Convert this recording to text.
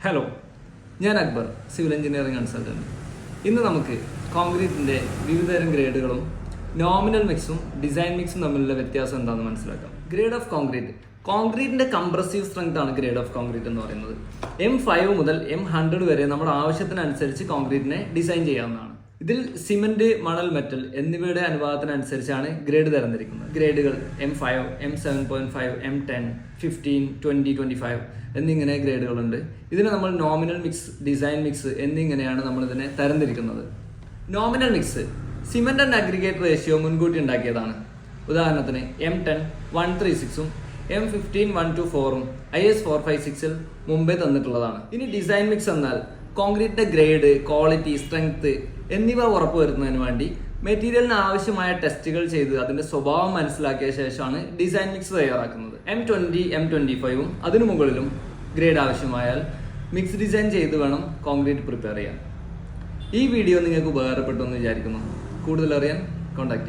Hello, ഞാൻ Akbar, civil engineering consultant. ഇന്ന് നമുക്ക് കോൺക്രീറ്റിൻ്റെ വിവിധതരം ഗ്രേഡുകളും നോമിനൽ മിക്സും ഡിസൈൻ മിക്സും തമ്മിലുള്ള വ്യത്യാസം എന്താണെന്ന് മനസ്സിലാക്കാം. ഗ്രേഡ് ഓഫ് കോൺക്രീറ്റിൻ്റെ കംപ്രസീവ് സ്ട്രെങ്ത് ആണ് ഗ്രേഡ് ഓഫ് കോൺക്രീറ്റ് എന്ന് പറയുന്നത്. M5 മുതൽ M100 വരെ നമ്മുടെ ആവശ്യത്തിനനുസരിച്ച് കോൺക്രീറ്റിനെ ഡിസൈൻ ചെയ്യാവുന്നതാണ്. ഇതിൽ സിമെന്റ്, മണൽ, മെറ്റൽ എന്നിവയുടെ അനുപാതത്തിനനുസരിച്ചാണ് ഗ്രേഡ് തരംതിരിക്കുന്നത്. ഗ്രേഡുകൾ M5, M7.5, M10, 15, 20, 25 എന്നിങ്ങനെ ഗ്രേഡുകളുണ്ട്. ഇതിനെ നമ്മൾ നോമിനൽ മിക്സ്, ഡിസൈൻ മിക്സ് എന്നിങ്ങനെയാണ് നമ്മൾ ഇതിനെ തരംതിരിക്കുന്നത്. Nominal mix cement and aggregate ratio മുൻകൂട്ടി ഉണ്ടാക്കിയതാണ്. ഉദാഹരണത്തിന് M10 136ഉം M15 124ഉം IS 456ൽ മുമ്പേ തന്നിട്ടുള്ളതാണ്. ഇനി ഡിസൈൻ മിക്സ് എന്നാൽ കോൺക്രീറ്റിന്റെ ഗ്രേഡ്, ക്വാളിറ്റി, സ്ട്രെങ്ത് എന്നിവ ഉറപ്പുവരുത്തുന്നതിന് വേണ്ടി മെറ്റീരിയലിന് ആവശ്യമായ ടെസ്റ്റുകൾ ചെയ്ത് അതിന്റെ സ്വഭാവം മനസ്സിലാക്കിയ ശേഷമാണ് ഡിസൈൻ മിക്സ് തയ്യാറാക്കുന്നത്. M20, M25ഉം അതിനു മുകളിലും ഗ്രേഡ് ആവശ്യമായാൽ മിക്സ് ഡിസൈൻ ചെയ്ത് വേണം കോൺക്രീറ്റ് പ്രിപ്പയർ ചെയ്യാൻ. ഈ വീഡിയോ നിങ്ങൾക്ക് ഉപകാരപ്പെട്ടു എന്ന് വിചാരിക്കുന്നു. കൂടുതൽ അറിയാൻ കോൺടാക്ട്